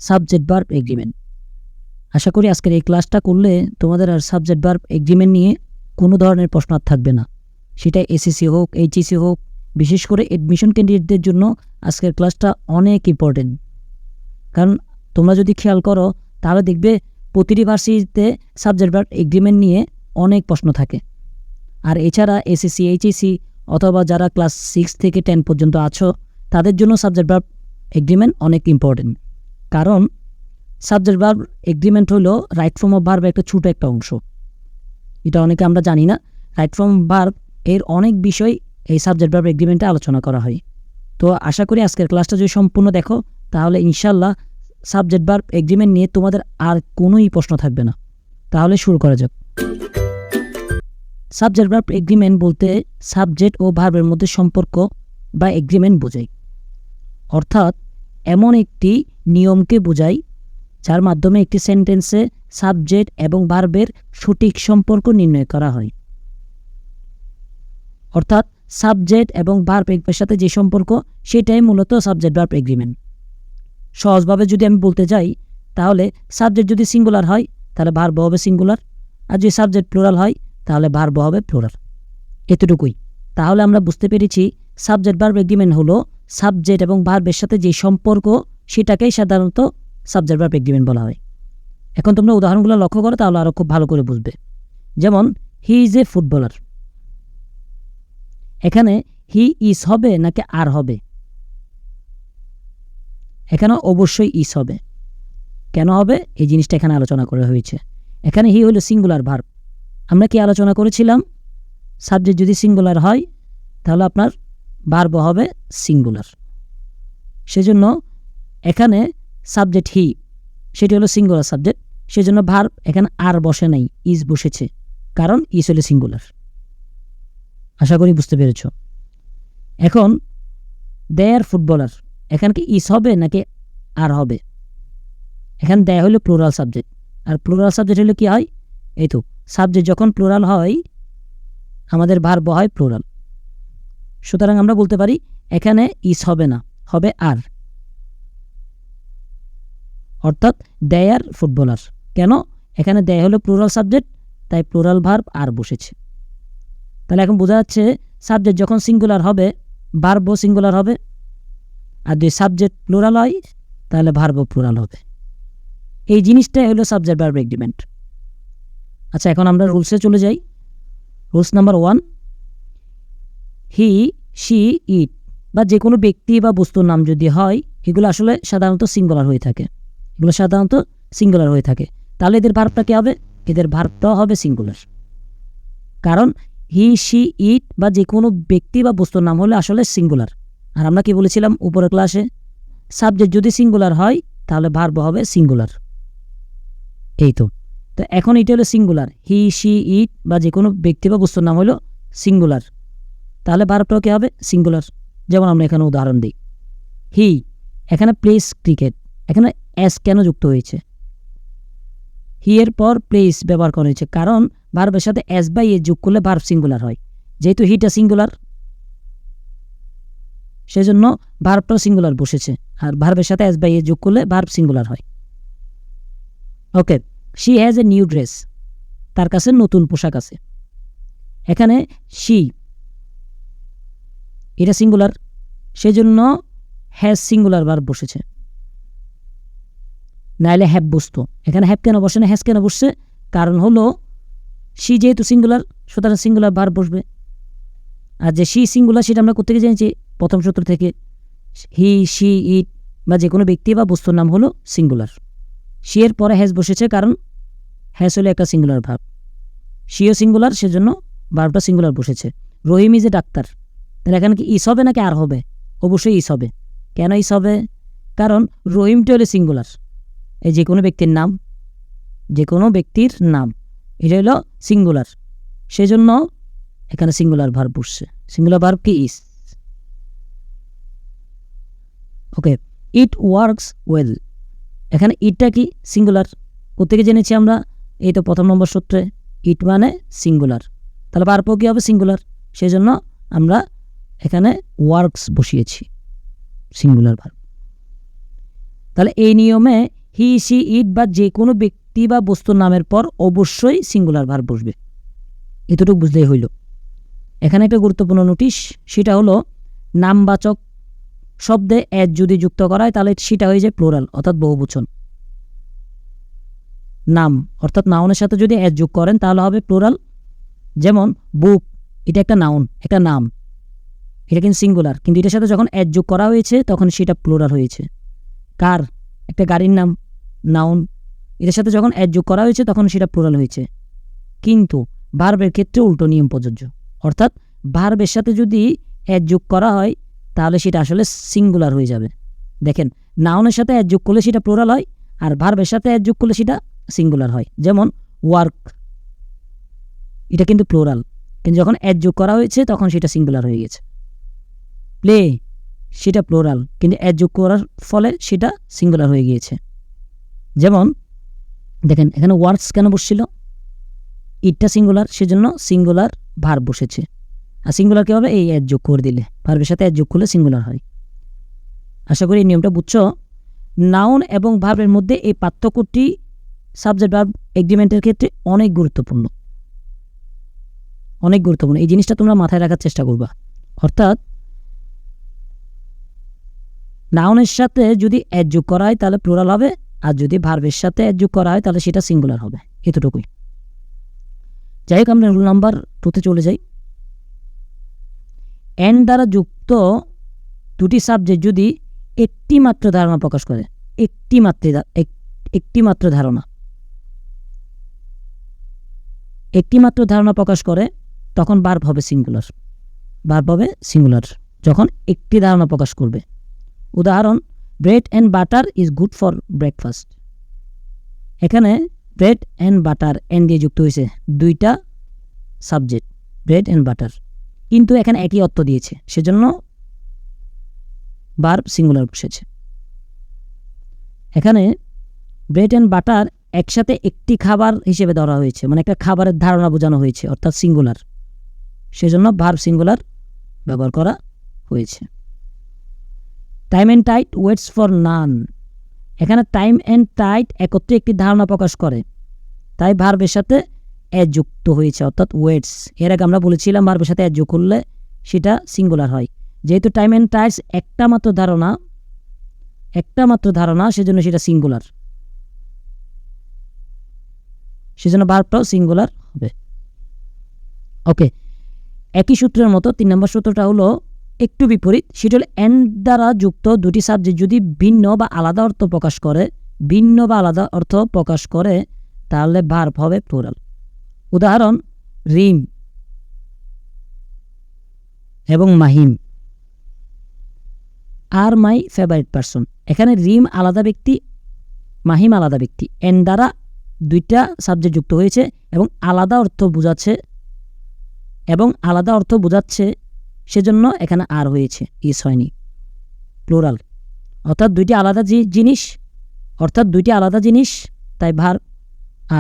Subject verb agreement. আশা করি আজকের এই ক্লাসটা করলে তোমাদের আর সাবজেক্ট ভার্ব এগ্রিমেন্ট নিয়ে কোনো ধরনের প্রশ্ন আর থাকবে না, সেটা এসএসসি হোক এইচএসসি হোক। বিশেষ করে অ্যাডমিশন ক্যান্ডিডেটদের জন্য আজকের ক্লাসটা অনেক ইম্পর্টেন্ট। কারণ তোমরা যদি খেয়াল করো তাহলে দেখবে প্রতিটি ভার্সিটিতে সাবজেক্ট ভার্ব এগ্রিমেন্ট নিয়ে অনেক প্রশ্ন থাকে। আর এছাড়া এসএসসি এইচএসসি অথবা যারা ক্লাস 6 থেকে 10 পর্যন্ত আছো তাদের জন্য সাবজেক্ট ভার্ব এগ্রিমেন্ট অনেক ইম্পর্টেন্ট। কারণ সাবজেক্ট ভার্ব এগ্রিমেন্ট হলো রাইট ফর্ম অফ ভার্ব একটা ছোটো একটা অংশ। এটা অনেকে আমরা জানি না। রাইট ফর্ম ভার্ব এর অনেক বিষয় এই সাবজেক্ট ভার্ব এগ্রিমেন্টে আলোচনা করা হয়। তো আশা করি আজকের ক্লাসটা যদি সম্পূর্ণ দেখো তাহলে ইনশাল্লাহ সাবজেক্ট ভার্ব এগ্রিমেন্ট নিয়ে তোমাদের আর কোনোই প্রশ্ন থাকবে না। তাহলে শুরু করা যাক। সাবজেক্ট ভার্ব এগ্রিমেন্ট বলতে সাবজেক্ট ও ভার্বের মধ্যে সম্পর্ক বা এগ্রিমেন্ট বোঝায়। অর্থাৎ এমন একটি নিয়মকে বোঝায় যার মাধ্যমে একটি সেন্টেন্সে সাবজেক্ট এবং ভার্বের সঠিক সম্পর্ক নির্ণয় করা হয়। অর্থাৎ সাবজেক্ট এবং ভার্ব এর সাথে যে সম্পর্ক সেটাই মূলত সাবজেক্ট ভার্ব এগ্রিমেন্ট। সহজভাবে যদি আমি বলতে যাই তাহলে সাবজেক্ট যদি সিঙ্গুলার হয় তাহলে ভার্ব হবে সিঙ্গুলার, আর যদি সাবজেক্ট প্লুরাল হয় তাহলে ভার্ব হবে প্লুরাল। এতটুকুই। তাহলে আমরা বুঝতে পেরেছি সাবজেক্ট ভার্ব এগ্রিমেন্ট হলো সাবজেক্ট এবং ভার্বের সাথে যে সম্পর্ক সেটাকেই সাধারণত সাবজেক্ট ভার্ব এগ্রিমেন্ট বলা হয়। এখন তোমরা উদাহরণগুলো লক্ষ্য করো তাহলে আরও খুব ভালো করে বুঝবে। যেমন হি ইজ এ ফুটবলার। এখানে হি ইজ হবে নাকি আর হবে? এখানে অবশ্যই ইজ হবে। কেন হবে এই জিনিসটা এখানে আলোচনা করা হয়েছে। এখানে হি হলো সিঙ্গুলার ভার্ব। আমরা কি আলোচনা করেছিলাম সাবজেক্ট যদি সিঙ্গুলার হয় তাহলে আপনার ভার্ব হবে সিঙ্গুলার। সেজন্য এখানে সাবজেক্ট হি সেটি হলো সিঙ্গুলার সাবজেক্ট, সেজন্য ভার্ব এখানে আর বসে নাই, ইজ বসেছে, কারণ ইজ হলো সিঙ্গুলার। আশা করি বুঝতে পেরেছ। এখন দে আর ফুটবলার, এখানে কি ইজ হবে নাকি আর হবে? এখানে দে হলো প্লুরাল সাবজেক্ট, আর প্লুরাল সাবজেক্ট হলো কি হয়? এই তো সাবজেক্ট যখন প্লুরাল হয় আমাদের ভার্ব হয় প্লুরাল। সুতরাং আমরা বলতে পারি এখানে ইজ হবে না, হবে আর। অর্থাৎ দে আর ফুটবলার। কেন? এখানে দে হলো প্লুরাল সাবজেক্ট, তাই প্লুরাল ভার্ব আর বসেছে। তাহলে এখন বোঝা যাচ্ছে সাবজেক্ট যখন সিঙ্গুলার হবে ভার্বও সিঙ্গুলার হবে, আর যদি সাবজেক্ট প্লুরাল হয় তাহলে ভার্বও প্লুরাল হবে। এই জিনিসটাই হলো সাবজেক্ট ভার্ব এগ্রিমেন্ট। আচ্ছা, এখন আমরা রুলসে চলে যাই। Rules number 1, he she it বা যে কোনো ব্যক্তি বা বস্তুর নাম যদি হয় এগুলো আসলে সাধারণত সিঙ্গুলার হয়ে থাকে। এগুলো সাধারণত সিঙ্গুলার হয়ে থাকে। তাহলে এদের ভার্বটা কী হবে? এদের ভার্বটাও হবে সিঙ্গুলার। কারণ হি শি ইট বা যে কোনো ব্যক্তি বা বস্তুর নাম হলে আসলে সিঙ্গুলার। আর আমরা কি বলেছিলাম উপরের ক্লাসে? সাবজেক্ট যদি সিঙ্গুলার হয় তাহলে ভার্ব হবে সিঙ্গুলার। এই তো এখন এটা হলো সিঙ্গুলার, হি শি ইট বা যে কোনো ব্যক্তি বা বস্তুর নাম হলো সিঙ্গুলার, তাহলে ভার্বটাও কী হবে? সিঙ্গুলার। যেমন আমরা এখানে উদাহরণ দিই, হি এখানে প্লেস ক্রিকেট, এখানে এস কেন যুক্ত হয়েছে? হি এর পর প্লেস ব্যবহার করা হয়েছে, কারণ ভার্বের সাথে এস বাই এ যোগ করলে ভার্ব সিঙ্গুলার হয়। যেহেতু হিটা সিঙ্গুলার সেজন্য ভার্বটাও সিঙ্গুলার বসেছে, আর ভার্বের সাথে এস বাই এ যোগ করলে ভার্ব সিঙ্গুলার হয়। Okay, she has a new dress, তার কাছে নতুন পোশাক আছে। এখানে শি এটা সিঙ্গুলার, সেজন্য হ্যাজ সিঙ্গুলার ভার্ব বসেছে, নাইলে হ্যাভ বসতো। এখানে হ্যাভ কেন বসে না, হ্যাজ কেন বসছে? কারণ হলো শি যেহেতু সিঙ্গুলার সুতরাং সিঙ্গুলার ভার্ব বসবে। আর যে শি সিঙ্গুলার সেটা আমরা কোথেকে জেনেছি? প্রথম সূত্র থেকে। হি শি ইট বা যে কোনো ব্যক্তি বা বস্তুর নাম হলো সিঙ্গুলার। শি এর পরে হ্যাজ বসেছে, কারণ হ্যাজ হলো একটা সিঙ্গুলার ভার্ব। শিও সিঙ্গুলার, সেজন্য ভার্বটা সিঙ্গুলার বসেছে। রহিম ইজ এ ডাক্তার, তাহলে এখানে কি ইস হবে নাকি আর হবে? অবশ্যই ইস হবে। কেন ইস হবে? কারণ রহিমটা হলো সিঙ্গুলার, এই যে কোনো ব্যক্তির নাম, যে কোনো ব্যক্তির নাম এটা হলো সিঙ্গুলার, সেজন্য এখানে সিঙ্গুলার ভার্ব বসছে। সিঙ্গুলার ভার্ব কি? ইস। ওকে, ইট ওয়ার্কস ওয়েল, এখানে ইটটা কি? সিঙ্গুলার। কোথেকে জেনেছি আমরা? এই তো প্রথম নম্বর সূত্রে, ইট মানে সিঙ্গুলার, তাহলে ভার্বও কী হবে? সিঙ্গুলার। সেজন্য আমরা এখানে ওয়ার্কস বসিয়েছি, সিঙ্গুলার ভার্ব। তাহলে এই নিয়মে হি সি ইট বা যে কোনো ব্যক্তি বা বস্তুর নামের পর অবশ্যই সিঙ্গুলার ভার্ব বসবে। এতটুকু বুঝলেই হইল। এখানে একটা গুরুত্বপূর্ণ নোটিশ, সেটা হলো নামবাচক শব্দে এজ যদি যুক্ত করা হয় তাহলে সেটা হয়ে যায় প্লুরাল অর্থাৎ বহুবচন। নাম অর্থাৎ নাউনের সাথে যদি এজ যোগ করেন তাহলে হবে প্লুরাল। যেমন বুক, এটা একটা নাউন, একটা নাম, এটা কিন্তু সিঙ্গুলার, কিন্তু এটার সাথে যখন এজ যোগ করা হয়েছে তখন সেটা প্লুরাল হয়েছে। কার, একটা গাড়ির নাম, নাউন, এটার সাথে যখন এজ যোগ করা হয়েছে তখন সেটা প্লুরাল হয়েছে। কিন্তু ভার্বের ক্ষেত্রে উল্টো নিয়ম প্রযোজ্য, অর্থাৎ ভার্বের সাথে যদি এজ যোগ করা হয় তাহলে সেটা আসলে সিঙ্গুলার হয়ে যাবে। দেখেন, নাউনের সাথে এজ যোগ করলে সেটা প্লুরাল হয়, আর ভার্বের সাথে এজ যোগ করলে সেটা সিঙ্গুলার হয়। যেমন ওয়ার্ক, এটা কিন্তু প্লুরাল, কিন্তু যখন এজ যোগ করা হয়েছে তখন সেটা সিঙ্গুলার হয়ে গেছে। প্লে, সেটা প্লুরাল, কিন্তু এজ যোগ করার ফলে সেটা সিঙ্গুলার হয়ে গিয়েছে। যেমন দেখেন এখানে ওয়ার্কস কেন বসছিল, ইটটা সিঙ্গুলার, সেজন্য সিঙ্গুলার ভার্ব বসেছে। আর সিঙ্গুলার কী হবে, এই এজ যোগ করে দিলে, ভার্বের সাথে এজ যোগ করলে সিঙ্গুলার হয়। আশা করি এই নিয়মটা বুঝছো। নাউন এবং ভার্বের মধ্যে এই পার্থক্যটি সাবজেক্ট ভার্ব এগ্রিমেন্টের ক্ষেত্রে অনেক গুরুত্বপূর্ণ, অনেক গুরুত্বপূর্ণ। এই জিনিসটা তোমরা মাথায় রাখার চেষ্টা করবা। অর্থাৎ নাউনের সাথে যদি এজ যোগ করা হয় তাহলে প্লুরাল হবে, আর যদি ভার্বের সাথে এজ যোগ করা হয় তাহলে সেটা সিঙ্গুলার হবে। এতটুকুই। যাই হোক, আমরা রুল নাম্বার 2-তে চলে যাই। এন দ্বারা যুক্ত দুটি সাবজেক্ট যদি একটি মাত্র ধারণা প্রকাশ করে, একটি মাত্র ধারণা প্রকাশ করে, তখন ভার্ব হবে সিঙ্গুলার। ভার্ব হবে সিঙ্গুলার যখন একটি ধারণা প্রকাশ করবে। উদাহরণ, bread and butter is good for breakfast. এখানে ব্রেড অ্যান্ড বাটার এন দিয়ে যুক্ত হয়েছে দুইটা সাবজেক্ট, ব্রেড অ্যান্ড বাটার, কিন্তু এখানে একই অর্থ দিয়েছে, সেজন্য ভার্ব সিঙ্গুলার বসেছে। এখানে ব্রেড অ্যান্ড বাটার একসাথে একটি খাবার হিসেবে ধরা হয়েছে, মানে একটা খাবারের ধারণা বোঝানো হয়েছে, অর্থাৎ সিঙ্গুলার, সেজন্য ভার্ব সিঙ্গুলার ব্যবহার করা হয়েছে। Time and tide waits for none. এখানে টাইম অ্যান্ড টাইট একত্রে একটি ধারণা প্রকাশ করে, তাই ভার্বের সাথে এজ যুক্ত হয়েছে, অর্থাৎ ওয়েটস। এর আগে আমরা বলেছিলাম ভার্বের সাথে এজ যোগ করলে সেটা সিঙ্গুলার হয়। যেহেতু টাইম অ্যান্ড টাইটস একটা মাত্র ধারণা, সেজন্য সেটা সিঙ্গুলার, সেজন্য ভার্বটাও সিঙ্গুলার হবে। ওকে, একই সূত্রের মতো 3 নম্বর সূত্রটা হলো একটু বিপরীত। সেটা হলো এন দ্বারা যুক্ত দুটি সাবজেক্ট যদি ভিন্ন বা আলাদা অর্থ প্রকাশ করে তাহলে ভার্ব হবে প্লুরাল। উদাহরণ, রিম এবং মাহিম আর মাই ফেভারিট পারসন। এখানে রিম আলাদা ব্যক্তি, মাহিম আলাদা ব্যক্তি, এন দ্বারা দুইটা সাবজেক্ট যুক্ত হয়েছে এবং আলাদা অর্থ বোঝাচ্ছে, সেজন্য এখানে আর হয়েছে, ইস হয়নি, প্লুরাল। অর্থাৎ দুইটি আলাদা জিনিস, তাই ভার্ব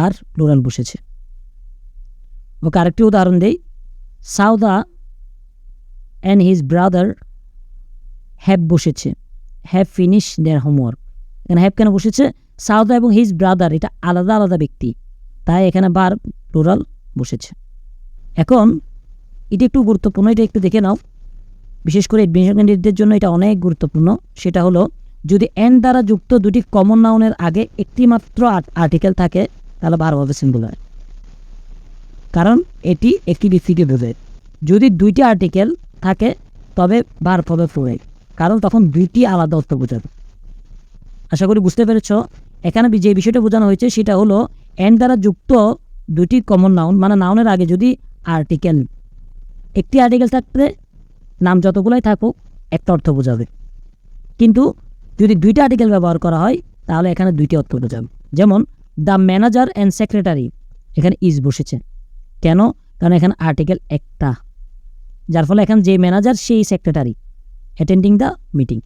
আর প্লুরাল বসেছে। ওকে, আরেকটি উদাহরণ দেই। Sawda and his brother have বসেছে, হ্যাভ ফিনিশ দেয়ার হোমওয়ার্ক। এখানে হ্যাভ কেন বসেছে, সাউদা এবং হিজ ব্রাদার এটা আলাদা আলাদা ব্যক্তি, তাই এখানে ভার্ব প্লুরাল বসেছে। এখন এটা একটু গুরুত্বপূর্ণ, এটা একটু দেখে নাও, বিশেষ করে এডমিশন ক্যান্ডিডেটদের জন্য এটা অনেক গুরুত্বপূর্ণ। সেটা হলো, যদি এন দ্বারা যুক্ত দুটি কমন নাউনের আগে একটি মাত্র আর্টিকেল থাকে তাহলে ভার্ব হবে সিঙ্গুলার, কারণ এটি একটি ব্যক্তিকে বোঝায়। যদি দুইটি আর্টিকেল থাকে তবে ভার্ব হবে প্লুরাল, কারণ তখন দুইটি আলাদা অর্থ বোঝাবে। আশা করি বুঝতে পেরেছ। এখানে যে বিষয়টা বোঝানো হয়েছে সেটা হলো, এন দ্বারা যুক্ত দুটি কমন নাউন, মানে নাউনের আগে যদি একটি আর্টিকেল থাকলে নাম যতগুলাই থাকুক একটা অর্থ বোঝাবে, কিন্তু যদি দুইটা আর্টিকেল ব্যবহার করা হয় তাহলে এখানে দুইটি অর্থ বোঝাবে। যেমন দ্য ম্যানেজার অ্যান্ড সেক্রেটারি, এখানে ইজ বসেছে, কেন, কারণ এখানে আর্টিকেল একটা, যার ফলে এখানে যে ম্যানেজার সেই সেক্রেটারি অ্যাটেন্ডিং দ্য মিটিং,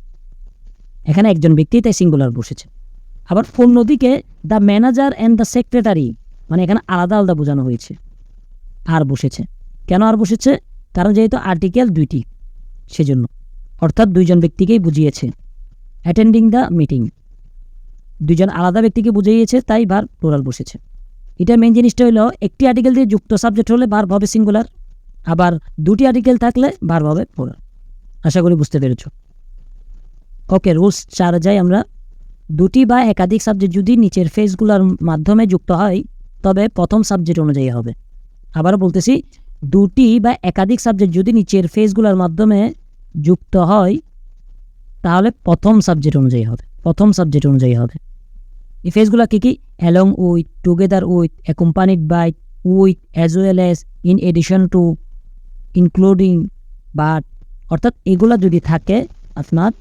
এখানে একজন ব্যক্তি, তাই সিঙ্গুলার বসেছে। আবার অন্যদিকে the manager and the secretary, মানে এখানে আলাদা আলাদা বোঝানো হয়েছে, আর বসেছে। কেন আর বসেছে, কারণ যেহেতু আর্টিকেল দুইটি, সেজন্য, অর্থাৎ দুইজন ব্যক্তিকেই বুঝিয়েছে। অ্যাটেন্ডিং দ্য মিটিং, দুজন আলাদা ব্যক্তিকে বুঝিয়েছে, তাই ভার্ব প্লুরাল বসেছে। এটা মেইন জিনিসটা হলো একটি আর্টিকেল দিয়ে যুক্ত সাবজেক্ট হলে ভার্ব হবে সিঙ্গুলার, আবার দুটি আর্টিকেল থাকলে ভার্ব হবে প্লুরাল। আশা করি বুঝতে পেরেছ। ওকে, রুলস 4 যাই আমরা। দুটি বা একাধিক সাবজেক্ট যদি নিচের ফেজগুলোর মাধ্যমে যুক্ত হয় তবে প্রথম সাবজেক্ট অনুযায়ী হবে। আবারও বলতেছি, দুটি বা একাধিক সাবজেক্ট যদি নিচের ফেজগুলোর মাধ্যমে যুক্ত হয় তাহলে প্রথম সাবজেক্ট অনুযায়ী হবে, প্রথম সাবজেক্ট অনুযায়ী হবে। এই ফেজগুলো কী কী? Along with, together with, accompanied by, with, as well as, in addition to, including, but. অর্থাৎ এগুলো যদি থাকে, আপনার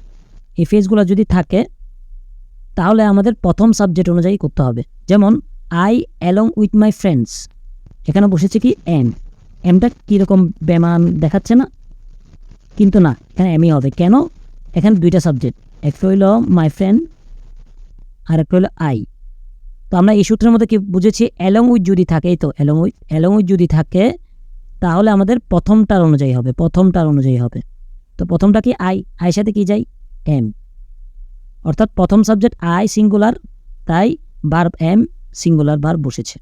এই ফেজগুলো যদি থাকে তাহলে আমাদের প্রথম সাবজেক্ট অনুযায়ী করতে হবে। যেমন I along with my friends, এখানে বসেছে কি এম। এমটা কীরকম বেমান দেখাচ্ছে না? কিন্তু না, এখানে এমই হবে। কেন? এখানে দুইটা সাবজেক্ট, একটা হইল মাই ফ্রেন্ড আর একটা হলো আই। তো আমরা এই সূত্রের মধ্যে কি বুঝেছি? অ্যালং উইথ যদি থাকে, এই তো অ্যালং উইথ যদি থাকে তাহলে আমাদের প্রথমটার অনুযায়ী হবে, প্রথমটার অনুযায়ী হবে। তো প্রথমটা কি আই, আইয়ের সাথে কি যাই? এম। অর্থাৎ প্রথম সাবজেক্ট আই সিঙ্গুলার, তাই ভার্ব এম সিঙ্গুলার ভার্ব বসেছে।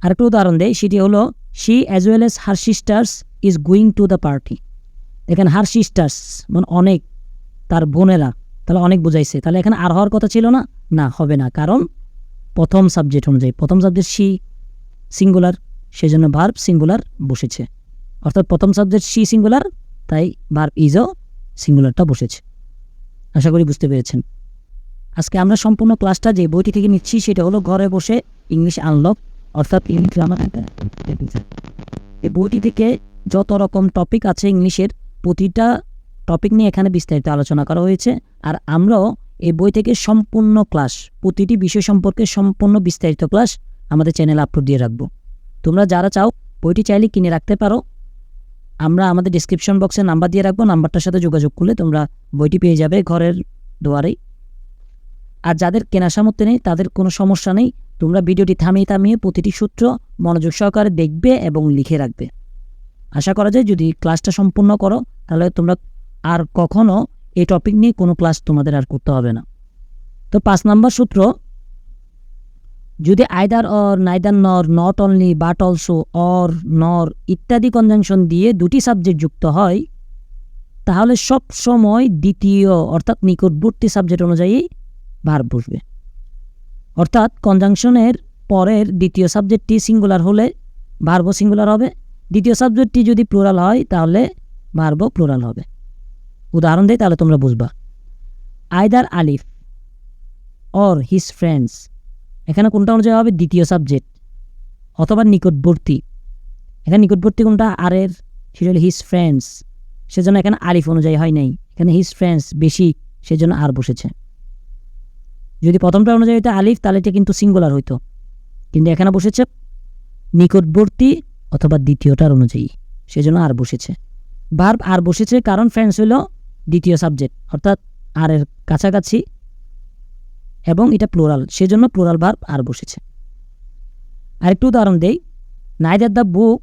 আরেকটা উদাহরণ দেয়, সেটি হলো she as well as her sisters is going to the party. এখানে হার সিস্টার্স মানে অনেক, তার বোনেরা, তাহলে অনেক বুঝাইছে। তাহলে এখানে আর হওয়ার কথা ছিল না, না হবে না, কারণ প্রথম সাবজেক্ট অনুযায়ী। প্রথম সাবজেক্ট শি সিঙ্গুলার, সেজন্য ভার্ব সিঙ্গুলার বসেছে। অর্থাৎ প্রথম সাবজেক্ট শি সিঙ্গুলার, তাই ভার্ব ইজও সিঙ্গুলারটা বসেছে। আশা করি বুঝতে পেরেছেন। আজকে আমরা সম্পূর্ণ ক্লাসটা যে বইটি থেকে নিচ্ছি সেটা হলো ঘরে বসে ইংলিশ আনলক, অর্থাৎ ইংলিশ গ্রামার। এই বইটি থেকে যত রকম টপিক আছে ইংলিশের, প্রতিটা টপিক নিয়ে এখানে বিস্তারিত আলোচনা করা হয়েছে। আর আমরাও এই বই থেকে সম্পূর্ণ ক্লাস, প্রতিটি বিষয় সম্পর্কে সম্পূর্ণ বিস্তারিত ক্লাস আমাদের চ্যানেলে আপলোড দিয়ে রাখবো। তোমরা যারা চাও বইটি চাইলে কিনে রাখতে পারো। আমরা আমাদের ডিসক্রিপশন বক্সে নাম্বার দিয়ে রাখবো, নাম্বারটার সাথে যোগাযোগ করলে তোমরা বইটি পেয়ে যাবে ঘরের দুয়ারেই। আর যাদের কেনার সামর্থ্য নেই তাদের কোনো সমস্যা নেই, তোমরা ভিডিওটি থামিয়ে প্রতিটি সূত্র মনোযোগ সহকারে দেখবে এবং লিখে রাখবে। আশা করা যায় যদি ক্লাসটা সম্পূর্ণ করো তাহলে তোমরা আর কখনো এই টপিক নিয়ে কোনো ক্লাস তোমাদের আর করতে হবে না। তো 5 নম্বর সূত্র, যদি আইদার অর, নাইদার নর, not only, but also, or, নর ইত্যাদি কনজাংশন দিয়ে দুটি সাবজেক্ট যুক্ত হয় তাহলে সব সময় দ্বিতীয় অর্থাৎ নিকটবর্তী সাবজেক্ট অনুযায়ী ভার্ব বসবে। অর্থাৎ কনজাংশনের পরের দ্বিতীয় সাবজেক্টটি সিঙ্গুলার হলে ভার্বও সিঙ্গুলার হবে, দ্বিতীয় সাবজেক্টটি যদি প্লুরাল হয় তাহলে ভার্বও প্লুরাল হবে। উদাহরণ দেই তাহলে তোমরা বুঝবা। Either Alif or his friends, এখানে কোনটা অনুযায়ী হবে? দ্বিতীয় সাবজেক্ট, অথবা নিকটবর্তী। এখানে নিকটবর্তী কোনটা? আরের, সেটা হলো হিজ ফ্রেন্ডস, সেজন্য এখানে আলিফ অনুযায়ী হয় নাই, এখানে হিজ ফ্রেন্ডস বেশি, সেজন্য আর বসেছে। যদি প্রথমটা অনুযায়ী হইতো আলিফ তাহলে এটা কিন্তু সিঙ্গুলার হইতো, কিন্তু এখানে বসেছে নিকটবর্তী অথবা দ্বিতীয়টার অনুযায়ী, সেজন্য আর বসেছে। ভার্ব আর বসেছে কারণ ফ্রেন্ডস হইল দ্বিতীয় সাবজেক্ট, অর্থাৎ আর এর কাছাকাছি, এবং এটা প্লুরাল, সেজন্য প্লুরাল ভার্ব আর বসেছে। আরেকটু উদাহরণ দেই, neither the book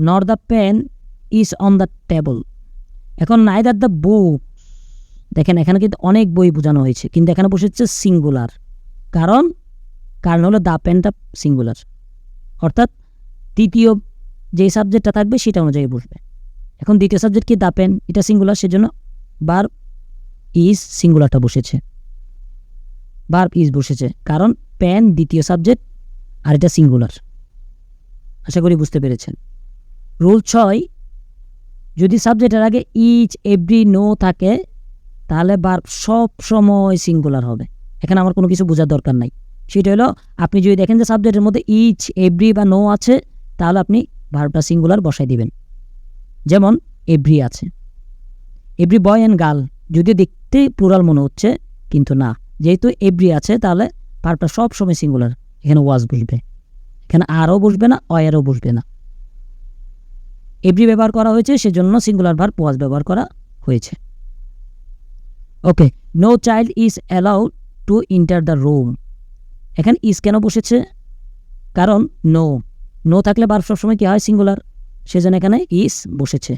nor the pen is on the table. এখন নাইদার দ্য বুক, দেখেন এখানে কিন্তু অনেক বই বোঝানো হয়েছে, কিন্তু এখানে বসেছে সিঙ্গুলার, কারণ হলো দ্য পেনটা সিঙ্গুলার, অর্থাৎ তৃতীয় যে সাবজেক্টটা থাকবে সেটা অনুযায়ী বসবে। এখন দ্বিতীয় সাবজেক্ট কি? দ্য পেন, এটা সিঙ্গুলার, সেজন্য ভার্ব ইজ সিঙ্গুলারটা বসেছে, ভার্ব ইজ বসেছে, কারণ পেন দ্বিতীয় সাবজেক্ট আর এটা সিঙ্গুলার। আশা করি বুঝতে পেরেছেন। রুল 6, যদি সাবজেক্টের আগে ইচ, এভরি, নো থাকে তাহলে ভার্ব সব সময় সিঙ্গুলার হবে। এখানে আমার কোনো কিছু বোঝার দরকার নাই। সেটা হলো আপনি যদি দেখেন যে সাবজেক্টের মধ্যে ইচ, এভরি বা নো আছে তাহলে আপনি ভার্বটা সিঙ্গুলার বসাই দিবেন। যেমন এভরি আছে, এভরি বয় অ্যান্ড গার্ল, যদিও দেখতে প্লুরাল মনে হচ্ছে কিন্তু না, যেহেতু এভরি আছে তাহলে ভার্বটা সব সময় সিঙ্গুলার, এখানে ওয়াজ বসবে, এখানে আরও বসবে না, অয়ারও বসবে না। এভরি ব্যবহার করা হয়েছে সেজন্য সিঙ্গুলার ভার্ব ওয়াজ ব্যবহার করা হয়েছে। Okay, no child is allowed to enter the room, এখানে ইজ কেন বসেছে? কারণ নো থাকলে ভার্ব সবসময় কি হয়? সিঙ্গুলার, সেজন্য এখানে ইজ বসেছে।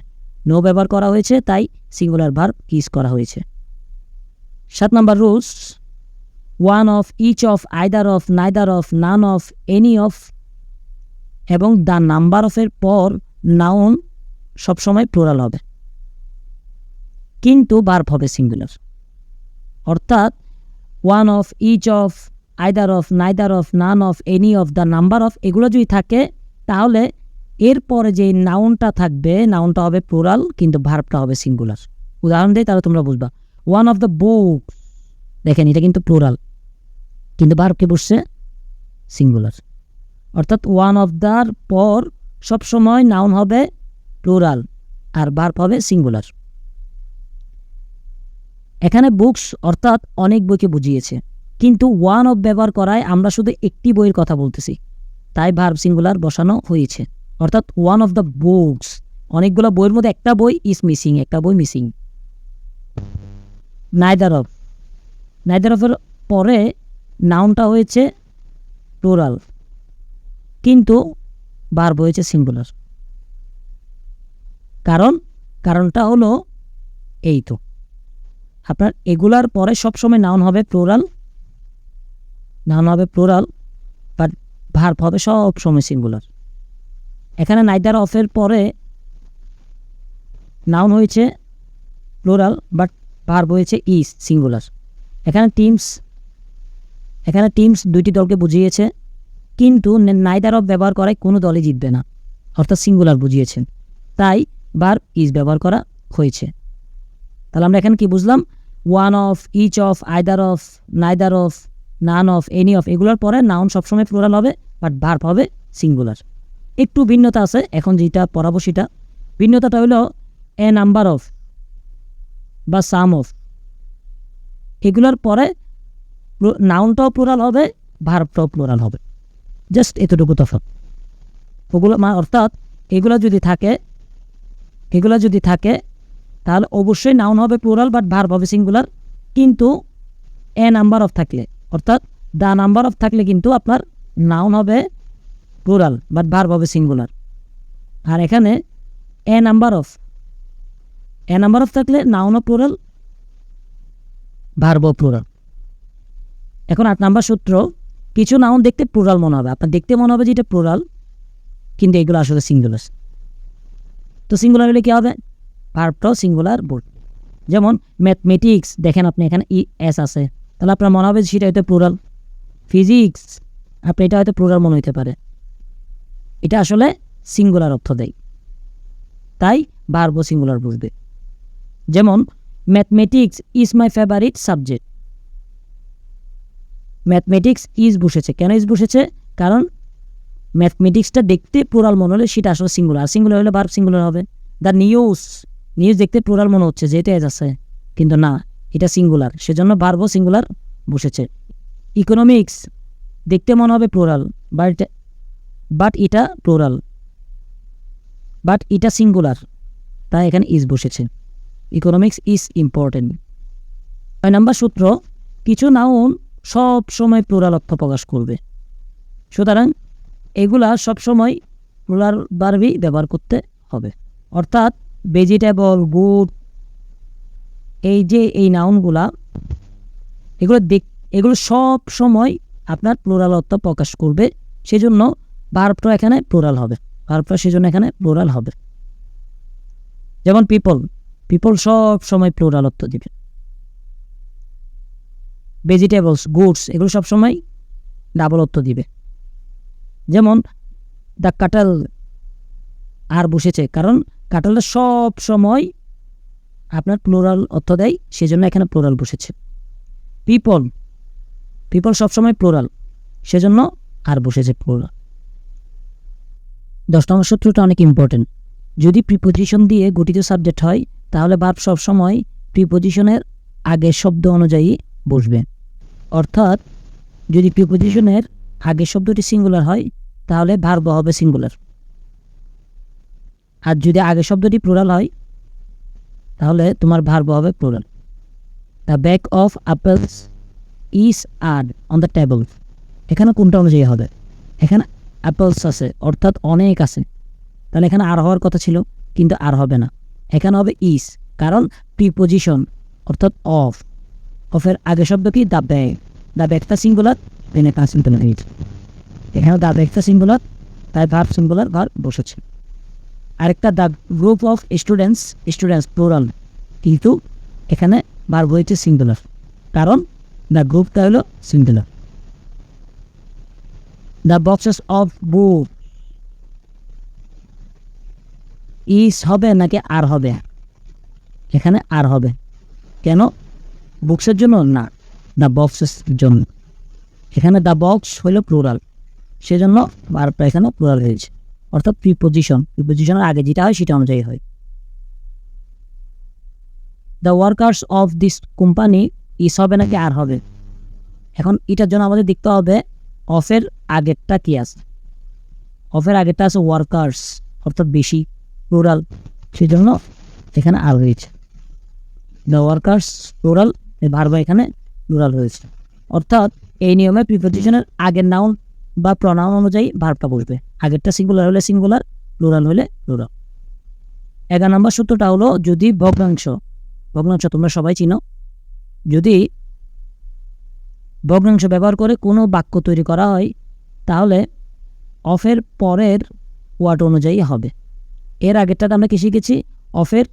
নো ব্যবহার করা হয়েছে তাই সিঙ্গুলার ভার্ব ইজ করা হয়েছে। 7 number rules, one of, each of, either of, neither of, none of, any of এবং দ্য নাম্বার অফের পর নাউন সবসময় প্লুরাল হবে, কিন্তু ভার্ব হবে সিঙ্গুলার। অর্থাৎ one of, each of, either of, neither of, none of, any of, the number of এগুলো যদি থাকে তাহলে এরপরে যে নাউনটা থাকবে নাউনটা হবে প্লুরাল কিন্তু ভার্বটা হবে সিঙ্গুলার। উদাহরণ দিই তাহলে তোমরা বুঝবা। ওয়ান অফ দ্য বুক, দেখেন এটা কিন্তু প্লুরাল কিন্তু ভার্বকে বসছে সিঙ্গুলার। অর্থাৎ ওয়ান অফ দ্যার পর সবসময় নাউন হবে প্লুরাল আর ভার্ব হবে সিঙ্গুলার। এখানে বুকস অর্থাৎ অনেক বইকে বুঝিয়েছে, কিন্তু ওয়ান অফ ব্যবহার করায় আমরা শুধু একটি বইয়ের কথা বলতেছি, তাই ভার্ব সিঙ্গুলার বসানো হয়েছে। অর্থাৎ ওয়ান অফ দ্য বুকস, অনেকগুলো বইয়ের মধ্যে একটা বই ইজ মিসিং, একটা বই মিসিং। নাইদার অফ, নাইদার অফের পরে নাউনটা হয়েছে প্লুরাল কিন্তু ভার্ব হয়েছে সিঙ্গুলার। কারণটা হলো এই তো, আপনার এগুলার পরে সবসময় নাউন হবে প্লুরাল, বাট ভার্ব হবে সবসময় সিঙ্গুলার। এখানে নাইদার অফের পরে নাউন হয়েছে প্লুরাল বাট ভার্ব হয়েছে ইজ সিঙ্গুলার। এখানে টিমস দুইটি দলকে বুঝিয়েছে, কিন্তু নাইদার অফ ব্যবহার করায় কোনো দলই জিতবে না, অর্থাৎ সিঙ্গুলার বুঝিয়েছেন, তাই ভার্ব ইজ ব্যবহার করা হয়েছে। তাহলে আমরা এখানে কি বুঝলাম? One of, each of, either of, neither of, none of, any of এগুলোর পরে নাউন সবসময় প্লুরাল হবে বাট ভার্ব হবে সিঙ্গুলার। একটু ভিন্নতা আছে, এখন যেটা পড়াবো সেটা ভিন্নতাটা হলো এ নাম্বার অফ বা সাম অফ এগুলোর পরে নাউনটাও প্লুরাল হবে ভার্বটাও প্লুরাল হবে, জাস্ট এতটুকু তফাৎ। ওগুলো অর্থাৎ এগুলো যদি থাকে তাহলে অবশ্যই নাউন হবে প্লুরাল বাট ভার্ব হবে সিঙ্গুলার, কিন্তু এ নাম্বার অফ থাকলে অর্থাৎ দ্য নাম্বার অফ থাকলে কিন্তু আপনার নাউন হবে প্লুরাল বাট ভার্ব হবে সিঙ্গুলার। আর এখানে এ নাম্বার অফ থাকলে নাউনও প্লুরাল ভার্বও প্লুরাল। এখন 8 নাম্বার সূত্র, কিছু নাউন দেখতে প্লুরাল মনে হবে, আপনার দেখতে মনে হবে যে এটা প্লুরাল কিন্তু এগুলো আসলে সিঙ্গুলার। তো সিঙ্গুলার হলে কী হবে? ভার্বটাও সিঙ্গুলার বলবে। যেমন ম্যাথমেটিক্স, দেখেন আপনি এখানে এস আছে, তাহলে আপনার মনে হবে সেটা হয়তো প্লুরাল। ফিজিক্স, আপনি এটা হয়তো প্লুরাল মনে হতে পারে, এটা আসলে সিঙ্গুলার অর্থ দেয়, তাই ভার্বও সিঙ্গুলার বুঝবে। যেমন mathematics is my favourite subject, mathematics is বসেছে, কেন ইজ বসেছে? কারণ ম্যাথমেটিক্সটা দেখতে প্লুরাল মনে হলে সেটা আসলে সিঙ্গুলার, সিঙ্গুলার হলে ভার্ব সিঙ্গুলার হবে। দ্য নিউজ দেখতে প্লুরাল মনে হচ্ছে যেহেতু এজ আছে, কিন্তু না, এটা সিঙ্গুলার, সেজন্য ভার্বও সিঙ্গুলার বসেছে। ইকোনমিক্স দেখতে মনে হবে প্লুরাল বাট এটা সিঙ্গুলার, তাই এখানে ইজ বসেছে। Economics is important. 9 নাম্বার সূত্র, কিছু নাউন সব সময় প্লুরাল অর্থ প্রকাশ করবে, সুতরাং এগুলা সবসময় প্লুরাল ভার্বই ব্যবহার করতে হবে। অর্থাৎ ভেজিটেবল, গুড, এই নাউনগুলা এগুলো সব সময় আপনার প্লুরাল অর্থ প্রকাশ করবে, সেজন্য ভার্বটা এখানে প্লুরাল হবে। যেমন পিপল সব সময় প্লুরাল অর্থ দিবে। ভেজিটেবলস, গুডস এগুলো সব সময় ডাবল অর্থ দিবে। যেমন দ্য কাটল আর বসেছে, কারণ কাটলটা সব সময় আপনার প্লুরাল অর্থ দেয়, সেজন্য এখানে প্লুরাল বসেছে। পিপল সবসময় প্লুরাল, সেজন্য আর বসেছে প্লুরাল। 10 নম্বর সূত্রটা অনেক ইম্পর্টেন্ট। যদি প্রিপোজিশন দিয়ে গঠিত সাবজেক্ট হয় তাহলে ভার্ব সবসময় প্রিপোজিশনের আগের শব্দ অনুযায়ী বসবে। অর্থাৎ যদি প্রিপোজিশনের আগের শব্দটি সিঙ্গুলার হয় তাহলে ভার্ব হবে সিঙ্গুলার, আর যদি আগের শব্দটি প্লুরাল হয় তাহলে তোমার ভার্ব হবে plural. The bag of apples is are on the table, এখানে কোনটা অনুযায়ী হবে? এখানে অ্যাপেলস আছে অর্থাৎ অনেক আছে, তাহলে এখানে আর হওয়ার কথা ছিল কিন্তু আর হবে না, এখানে হবে ইজ, কারণ প্রিপোজিশন অর্থাৎ অফের আগে শব্দ কি? দ্য ব্যাগ, দ্য ব্যাগটা সিঙ্গুলার দেন এখানে সিঙ্গুলার হয়েছে। এখানে দ্য ব্যাগটা সিঙ্গুলার তাই ভার্ব সিঙ্গুলার ভার্ব বসেছে। আরেকটা the group of students plural, কিন্তু এখানে ভার্ব হয়েছে সিঙ্গুলার, কারণ দ্য গ্রুপটা হলো singular. The boxes of book is হবে নাকি আর হবে? এখানে আর হবে। কেন? বুকসের জন্য না, দ্য বক্সের জন্য। এখানে দ্য বক্স হইল প্লুরাল, সেজন্য ভার্বটা এখানে প্লুরাল হয়েছে, অর্থাৎ প্রিপোজিশনের আগে যেটা হয় সেটা অনুযায়ী হয়। The workers of this company is হবে নাকি আর হবে? এখন এটার জন্য আমাদের দেখতে হবে অফের আগেরটা কি আছে। অফের আগেরটা আছে ওয়ার্কার্স, অর্থাৎ বেশি, প্লুরাল, সেজন্য এখানে আর হয়েছে। দ্য ওয়ার্কার্স প্লুরাল, ভার্ব এখানে প্লুরাল হয়েছে। অর্থাৎ এই নিয়মে প্রিপোজিশনের আগের নাউন বা প্রনাউন অনুযায়ী ভার্বটা বসবে। আগেরটা সিঙ্গুলার হলে সিঙ্গুলার, প্লুরাল হলে প্লুরাল। 11 নম্বর সূত্রটা হলো যদি ভগ্নাংশ তোমরা সবাই চিনো, যদি ভগ্নাংশ ব্যবহার করে কোনো বাক্য তৈরি করা হয় তাহলে অফের পরের ওয়ার্ড অনুযায়ী হবে। এর আগেরটাতে আমরা কি শিখেছি? অফের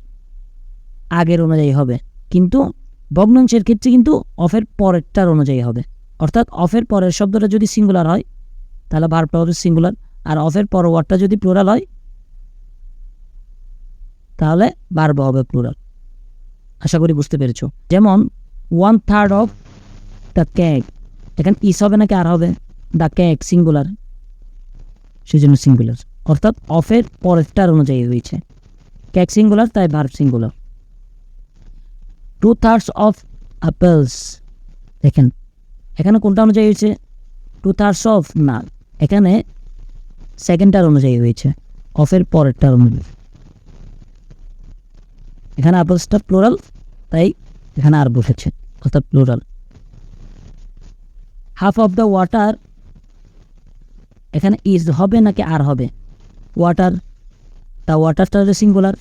আগের অনুযায়ী হবে, কিন্তু ভগ্নাংশের ক্ষেত্রে কিন্তু অফের পরেরটার অনুযায়ী হবে। অর্থাৎ অফের পরের শব্দটা যদি সিঙ্গুলার হয় তাহলে ভার্বটা হবে সিঙ্গুলার, আর অফের পর ওয়ার্ডটা যদি প্লুরাল হয় তাহলে ভার্ব হবে প্লুরাল। আশা করি বুঝতে পেরেছো। যেমন 1/3 অফ দ্য কেক, এখানে ইস হবে নাকি আর হবে? দ্য কেক সিঙ্গুলার, সেজন্য সিঙ্গুলার, অর্থাৎ অফের পরেরটার অনুযায়ী হয়েছে। কেক সিঙ্গুলার তাই ভার্ব সিঙ্গুলার। 2/3 অফ অ্যাপেলস, দেখেন এখানে কোনটা অনুযায়ী হয়েছে? 2/3 অফ না, এখানে সেকেন্ডটার অনুযায়ী হয়েছে, অফের পরেরটার অনুযায়ী। এখানে অ্যাপেলসটা প্লুরাল তাই এখানে আর বসেছে, অর্থাৎ plural. Half of the water, এখানে ইজ হবে নাকি আর হবে? ওয়াটার, তা ওয়াটারটা হচ্ছে সিঙ্গুলার,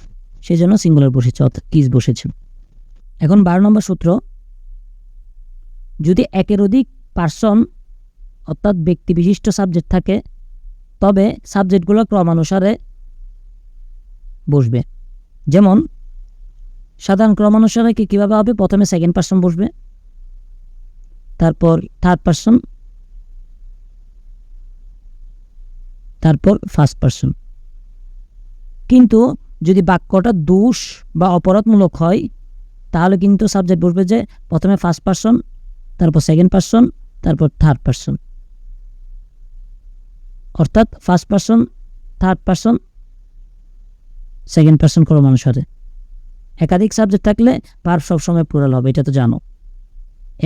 সেই জন্য সিঙ্গুলার বসেছে, অর্থাৎ ইজ বসেছে। এখন 12 নম্বর সূত্র, যদি একের অধিক পার্সন অর্থাৎ ব্যক্তি বিশিষ্ট সাবজেক্ট থাকে তবে সাবজেক্টগুলো ক্রমানুসারে বসবে। যেমন সাধারণ ক্রমানুসারে কীভাবে হবে? প্রথমে সেকেন্ড পার্সন বসবে, তারপর থার্ড পার্সন, তারপর ফার্স্ট পার্সন। কিন্তু যদি বাক্যটা দোষ বা অপরাধমূলক হয় তাহলে কিন্তু সাবজেক্ট বসবে যে প্রথমে ফার্স্ট পার্সন, তারপর সেকেন্ড পার্সন, তারপর থার্ড পার্সন। অর্থাৎ first person, third person, second person ক্রমানুসারে। একাধিক সাবজেক্ট থাকলে ভার্ব সবসময় প্লুরাল হবে, এটা তো জানো।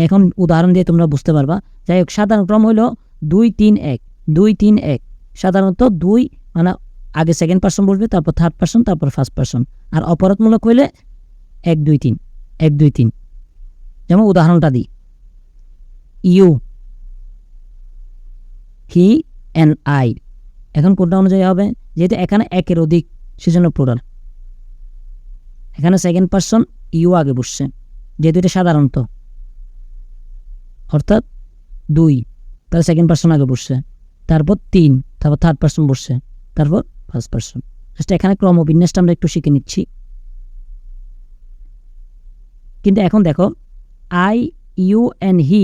এখন উদাহরণ দিয়ে তোমরা বুঝতে পারবা। যাই হোক, সাধারণ ক্রম হলো 2 3 1, 2 3 1। সাধারণত 2 মানে আগে সেকেন্ড পার্সন বসবে, তারপর থার্ড পার্সন, তারপর ফার্স্ট পার্সন। আর অপরাধমূলক হইলে 1 2 3, 1 2 3। যেমন উদাহরণটা দিই, ইউ, হি অ্যান্ড আই। এখন কোনটা অনুযায়ী হবে? যেহেতু এখানে একের অধিক সেজন্য প্লুরাল। এখানে সেকেন্ড পার্সন ইউ আগে বসছে, যেহেতু এটা সাধারণত, অর্থাৎ 2, তাহলে সেকেন্ড পার্সন আগে বসছে, তারপর 3, তারপর থার্ড পার্সন বসছে, তারপর ফার্স্ট পার্সন। জাস্ট এখানে ক্রমবিন্যাসটা আমরা একটু শিখে নিচ্ছি। কিন্তু এখন দেখো, I, you and he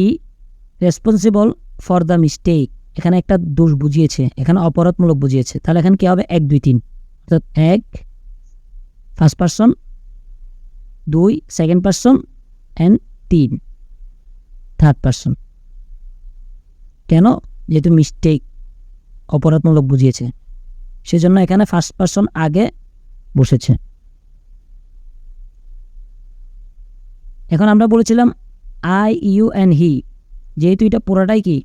responsible for the mistake, এখানে একটা দোষ বুঝিয়েছে, এখানে অপরাধমূলক বুঝিয়েছে। তাহলে এখানে কী হবে? 1 2 3, অর্থাৎ 1 first person, 2 second person and 3 third person. কেন? যেহেতু মিস্টেক, অপরাধমূলক বুঝিয়েছে, সেজন্য এখানে ফার্স্ট পার্সন আগে বসেছে। এখন আমরা বলেছিলাম আই, ইউ অ্যান্ড হি, যেহেতু এটা পুরাটাই কি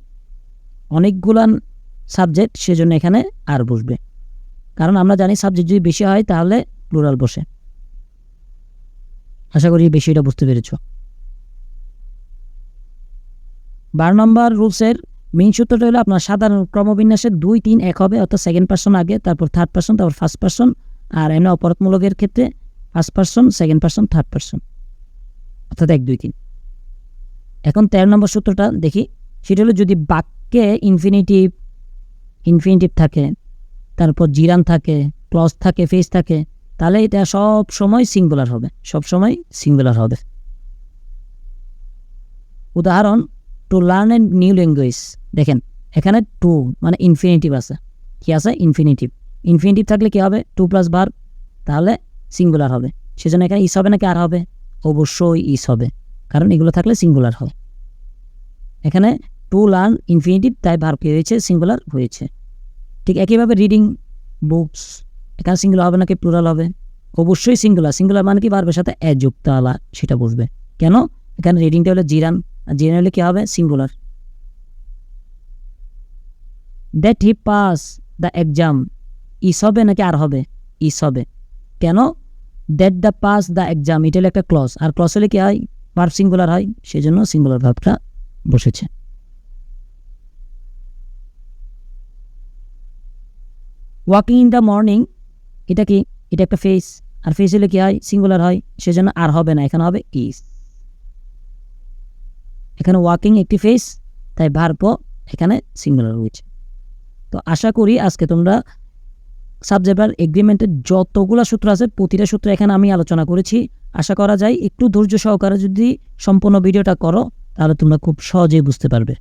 অনেকগুলান সাবজেক্ট, সেজন্য এখানে আর বসবে। কারণ আমরা জানি সাবজেক্ট যদি বেশি হয় তাহলে প্লুরাল বসে। আশা করি বেশিটা বুঝতে পেরেছ। 12 নম্বর রুলসের মেইন সূত্রটা হলো আপনার সাধারণ ক্রমবিন্যাসে 2 3 1 হবে, অর্থাৎ সেকেন্ড পার্সন আগে, তারপর থার্ড পার্সন, তারপর ফার্স্ট পার্সন। আর এমনি অপরাধমূলকের ক্ষেত্রে first person, second person, third person, অর্থাৎ 1 2 3। এখন 13 নম্বর সূত্রটা দেখি, সেটা হলো যদি বাক্যে ইনফিনিটিভ থাকে, তারপর জিরান থাকে, ক্লজ থাকে, ফেস থাকে, তাহলে এটা সব সময় সিঙ্গুলার হবে, সব সময় সিঙ্গুলার হবে। উদাহরণ, to learn a new language. দেখেন এখানে টু মানে ইনফিনিটিভ আছে, কি আছে? ইনফিনিটিভ। ইনফিনিটিভ থাকলে কি হবে? টু প্লাস ভার্ব, তাহলে সিঙ্গুলার হবে। সেজন্য এখানে ইস হবে নাকি আর হবে? অবশ্যই ইস হবে, কারণ এগুলো থাকলে সিঙ্গুলার হয়। এখানে টু লার্ন ইনফিনিটিভ, তাই ভার্ব কি হয়েছে? সিঙ্গুলার হয়েছে। ঠিক একইভাবে রিডিং বুকস, এখানে সিঙ্গুলার হবে নাকি প্লুরাল হবে? অবশ্যই সিঙ্গুলার। সিঙ্গুলার মানে কি? ভার্বের সাথে এ যুক্ত আলা, সেটা বুঝবে। কেন? এখানে রিডিংটা হলো জিরান, আর জিরান হলে কি হবে? Singular. That he pass the exam, is হবে নাকি আর হবে? ইস হবে। কেন? That the pass the exam, এটা হলো একটা ক্লজ, আর ক্লজ হলে কি হয়? ভার্ব সিঙ্গুলার হয়, সেজন্য সিঙ্গুলার ভার্বটা বসেছে। ওয়াকিং ইন দ্য মর্নিং, এটা কি? এটা একটা ফেস, আর ফেস হলে কি হয়? সিঙ্গুলার হয়, সেজন্য আর হবে না, এখানে হবে ইস। এখানে ওয়াকিং একটি ফেস, তাই ভার্বও এখানে সিঙ্গুলার হয়েছে। তো আশা করি আজকে তোমরা সাবজেক্ট ভার্ব এগ্রিমেন্টের যতগুলো সূত্র আছে প্রতিটা সূত্র এখানে আমি আলোচনা করেছি। আশা করা যায় একটু ধৈর্য সহকারে যদি সম্পূর্ণ ভিডিওটা করো তাহলে তোমরা খুব সহজেই বুঝতে পারবে।